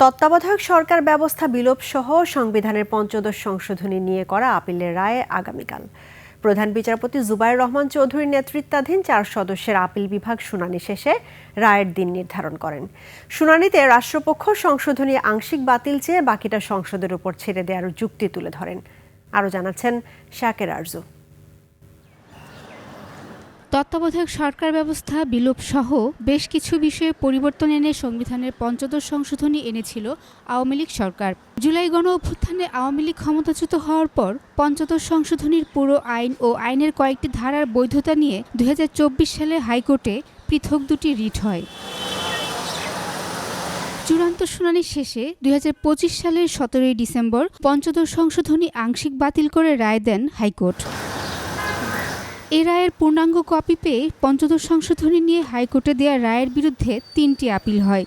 তত্ত্বাবধায়ক সরকার ব্যবস্থা বিলোপ সহ সংবিধানের পঞ্চদশ সংশোধনী নিয়ে করা আপিলের রায় আগামীকাল। প্রধান বিচারপতি জুবায়ের রহমান চৌধুরীর নেতৃত্বাধীন 4 সদস্যের আপিল বিভাগ শুনানি শেষে রায়ের দিন নির্ধারণ করেন। শুনানিতে রাষ্ট্রপক্ষ সংশোধনী আংশিক বাতিল চেয়ে বাকিটা সংসদের উপর ছেড়ে দেওয়ার যুক্তি তুলে ধরেন। আরও জানাচ্ছেন শাকের আরজু। তত্ত্বাবধায়ক সরকার ব্যবস্থা বিলোপ সহ বেশ কিছু বিষয়ে পরিবর্তন এনে সংবিধানের পঞ্চদশ সংশোধনী এনেছিল আওয়ামী লীগ সরকার। জুলাই গণ অভ্যুত্থানে আওয়ামী লীগ ক্ষমতাচ্যুত হওয়ার পর পঞ্চদশ সংশোধনীর পুরো আইন ও আইনের কয়েকটি ধারার বৈধতা নিয়ে 2024 সালে হাইকোর্টে পৃথক দুটি রিট হয়। চূড়ান্ত শুনানি শেষে 2025 সালের 17 ডিসেম্বর পঞ্চদশ সংশোধনী আংশিক বাতিল করে রায় দেন হাইকোর্ট। এই রায়ের পূর্ণাঙ্গ কপি পেয়ে পঞ্চদশ সংশোধনী নিয়ে হাইকোর্টে দেওয়া রায়ের বিরুদ্ধে 3টি আপিল হয়।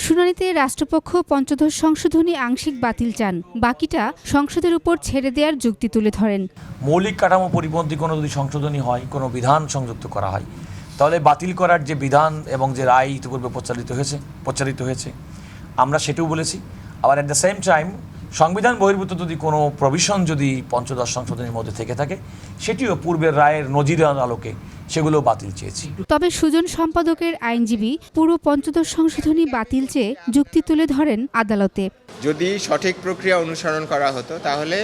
শুনানিতে রাষ্ট্রপক্ষ পঞ্চদশ সংশোধনী আংশিক বাতিল চান, বাকিটা সংসদের উপর ছেড়ে দেওয়ার যুক্তি তুলে ধরেন। মৌলিক কাঠামো পরিপন্থী কোনো যদি সংশোধনী হয়, কোনো বিধান সংযুক্ত করা হয়, তাহলে বাতিল করার যে বিধান এবং যে রায় ইতিপূর্বে প্রচারিত হয়েছে আমরা সেটাও বলেছি। আবার অ্যাট দ্য সেম টাইম সংবিধান বহির্ভূত যদি কোনো প্রভিশন যদি পঞ্চদশ সংশোধনীর মধ্যে থেকে থাকে, সেটিও পূর্বের রায়ের নজিরের আলোকে সেগুলো বাতিল চেয়েছি। তবে সুজন সম্পাদকের আইনজীবী পুরো পঞ্চদশ সংশোধনী বাতিল চেয়ে যুক্তি তুলে ধরেন আদালতে। যদি সঠিক প্রক্রিয়া অনুসরণ করা হতো তাহলে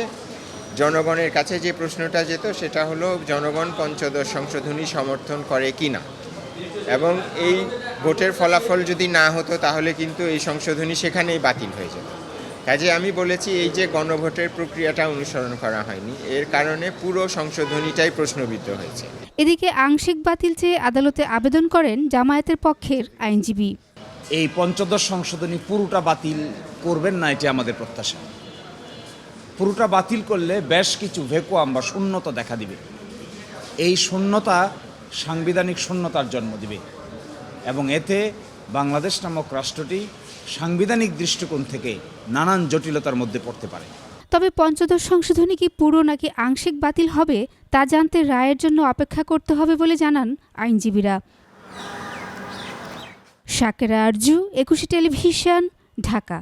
জনগণের কাছে যে প্রশ্নটা যেত সেটা হলো জনগণ পঞ্চদশ সংশোধনী সমর্থন করে কিনা, এবং এই ভোটের ফলাফল যদি না হতো তাহলে কিন্তু এই সংশোধনী সেখানেই বাতিল হয়ে যেত। কাজে আমি বলেছি এই যে গণভোটের প্রক্রিয়াটা অনুসরণ করা হয়নি, এর কারণে পুরো সংশোধনীটাই প্রশ্নবিদ্ধ হয়েছে। এদিকে আংশিক বাতিল চেয়ে আদালতে আবেদন করেন জামায়াতের পক্ষের আইনজীবী। এই পঞ্চদশ সংশোধনী পুরোটা বাতিল করবেন না, এটি আমাদের প্রত্যাশা। পুরোটা বাতিল করলে বেশ কিছু ভ্যাকুয়াম বা শূন্যতা দেখা দিবে। এই শূন্যতা সাংবিধানিক শূন্যতার জন্ম দিবে এবং এতে বাংলাদেশ নামক রাষ্ট্রটি সাংবিধানিক দৃষ্টিকোণ থেকে নানান জটিলতার মধ্যে পড়তে পারে। তবে পঞ্চদশ সংশোধনী কি পুরো নাকি আংশিক বাতিল হবে তা জানতে রায়ের জন্য অপেক্ষা করতে হবে বলে জানান আইনজীবীরা। শাকের আরজু, 21 টেলিভিশন, ঢাকা।